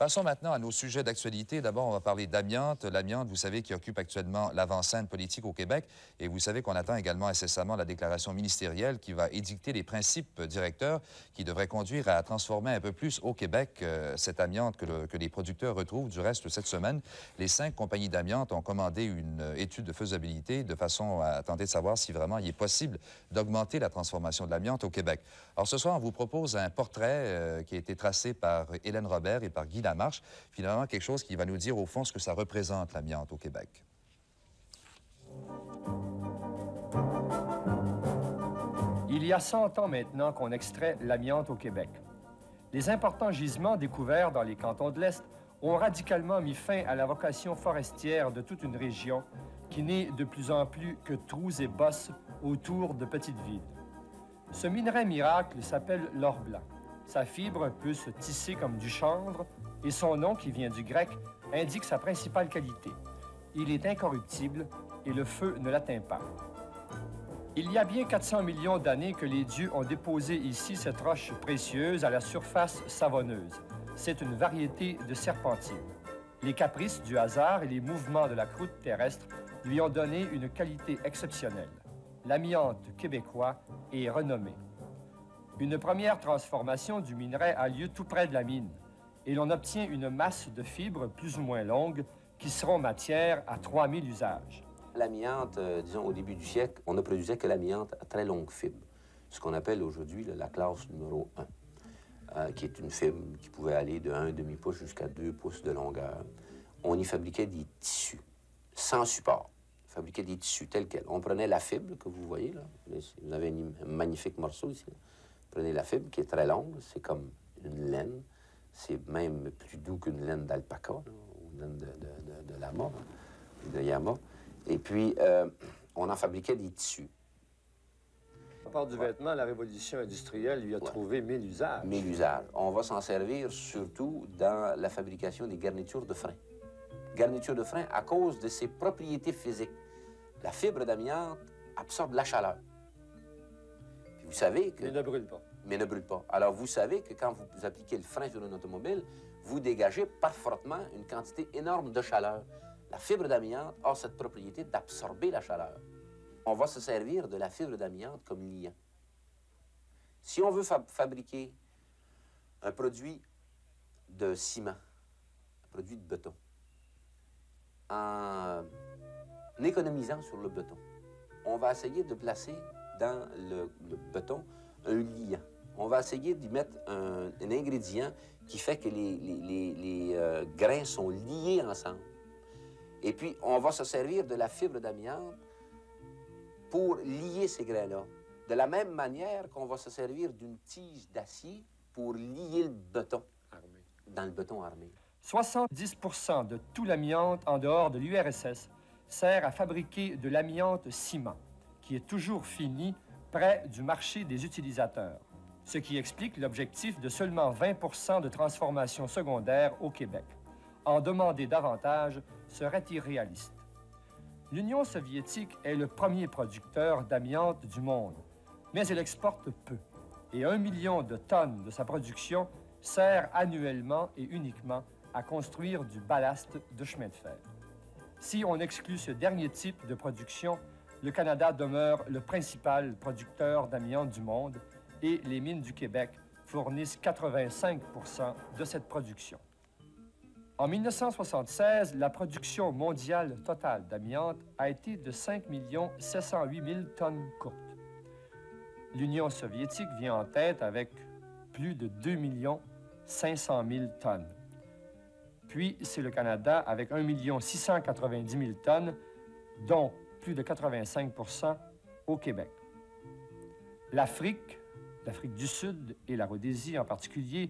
Passons maintenant à nos sujets d'actualité. D'abord, on va parler d'amiante. L'amiante, vous savez, qui occupe actuellement l'avant-scène politique au Québec. Et vous savez qu'on attend également incessamment la déclaration ministérielle qui va édicter les principes directeurs qui devraient conduire à transformer un peu plus au Québec cette amiante que les producteurs retrouvent. Du reste, cette semaine, les 5 compagnies d'amiante ont commandé une étude de faisabilité de façon à tenter de savoir si vraiment il est possible d'augmenter la transformation de l'amiante au Québec. Alors ce soir, on vous propose un portrait qui a été tracé par Hélène Robert et par Guy Lamarche. Finalement, quelque chose qui va nous dire au fond ce que ça représente, l'amiante au Québec. Il y a 100 ans maintenant qu'on extrait l'amiante au Québec. Les importants gisements découverts dans les cantons de l'Est ont radicalement mis fin à la vocation forestière de toute une région qui n'est de plus en plus que trous et bosses autour de petites villes. Ce minerai miracle s'appelle l'or blanc. Sa fibre peut se tisser comme du chanvre et son nom, qui vient du grec, indique sa principale qualité. Il est incorruptible et le feu ne l'atteint pas. Il y a bien 400 millions d'années que les dieux ont déposé ici cette roche précieuse à la surface savonneuse. C'est une variété de serpentine. Les caprices du hasard et les mouvements de la croûte terrestre lui ont donné une qualité exceptionnelle. L'amiante québécois est renommé. Une première transformation du minerai a lieu tout près de la mine et l'on obtient une masse de fibres plus ou moins longues qui seront matière à 3000 usages. L'amiante, disons, au début du siècle, on ne produisait que l'amiante à très longue fibre, ce qu'on appelle aujourd'hui la classe numéro 1, qui est une fibre qui pouvait aller de 1,5 pouce jusqu'à 2 pouces de longueur. On y fabriquait des tissus, sans support. On fabriquait des tissus tels quels. On prenait la fibre que vous voyez là. Vous avez un magnifique morceau ici. Là. Prenez la fibre qui est très longue, c'est comme une laine. C'est même plus doux qu'une laine d'alpaca, ou une laine de lama, de yama. Et puis, on en fabriquait des tissus. À part du vêtement, la révolution industrielle lui a trouvé 1000 usages. 1000 usages. On va s'en servir surtout dans la fabrication des garnitures de frein. Garnitures de frein à cause de ses propriétés physiques. La fibre d'amiante absorbe la chaleur. Puis vous savez que... Mais ne brûle pas. Mais ne brûle pas. Alors, vous savez que quand vous appliquez le frein sur une automobile, vous dégagez par frottement une quantité énorme de chaleur. La fibre d'amiante a cette propriété d'absorber la chaleur. On va se servir de la fibre d'amiante comme liant. Si on veut fabriquer un produit de ciment, un produit de béton, en économisant sur le béton, on va essayer de placer dans le béton un liant. On va essayer d'y mettre un ingrédient qui fait que les grains sont liés ensemble. Et puis, on va se servir de la fibre d'amiante pour lier ces grains-là. De la même manière qu'on va se servir d'une tige d'acier pour lier le béton dans le béton armé. 70% de tout l'amiante en dehors de l'URSS sert à fabriquer de l'amiante ciment, qui est toujours fini près du marché des utilisateurs, ce qui explique l'objectif de seulement 20% de transformation secondaire au Québec. En demander davantage serait irréaliste. L'Union soviétique est le premier producteur d'amiante du monde, mais elle exporte peu, et 1 million de tonnes de sa production sert annuellement et uniquement à construire du ballast de chemin de fer. Si on exclut ce dernier type de production, le Canada demeure le principal producteur d'amiante du monde et les mines du Québec fournissent 85% de cette production. En 1976, la production mondiale totale d'amiante a été de 5 708 000 tonnes courtes. L'Union soviétique vient en tête avec plus de 2 500 000 tonnes. Puis, c'est le Canada avec 1 690 000 tonnes, dont plus de 85% au Québec. L'Afrique du Sud et la Rhodésie en particulier,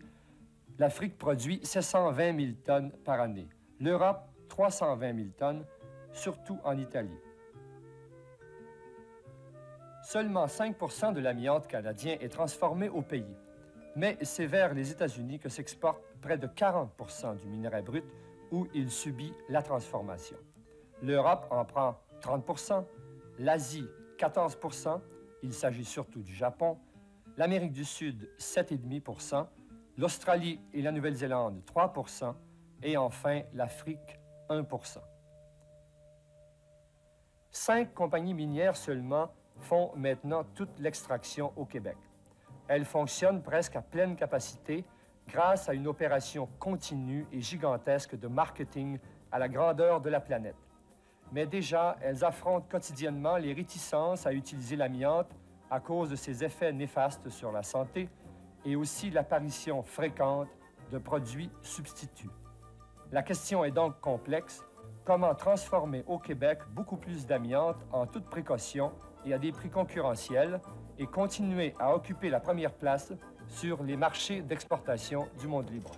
l'Afrique produit 720 000 tonnes par année. L'Europe, 320 000 tonnes, surtout en Italie. Seulement 5% de l'amiante canadien est transformé au pays. Mais c'est vers les États-Unis que s'exporte près de 40% du minerai brut où il subit la transformation. L'Europe en prend 30%, l'Asie 14%, il s'agit surtout du Japon, l'Amérique du Sud 7,5%, l'Australie et la Nouvelle-Zélande 3 % et enfin l'Afrique 1 %. 5 compagnies minières seulement font maintenant toute l'extraction au Québec. Elles fonctionnent presque à pleine capacité grâce à une opération continue et gigantesque de marketing à la grandeur de la planète. Mais déjà, elles affrontent quotidiennement les réticences à utiliser l'amiante à cause de ses effets néfastes sur la santé et aussi l'apparition fréquente de produits substituts. La question est donc complexe. Comment transformer au Québec beaucoup plus d'amiante en toute précaution et à des prix concurrentiels et continuer à occuper la première place sur les marchés d'exportation du monde libre?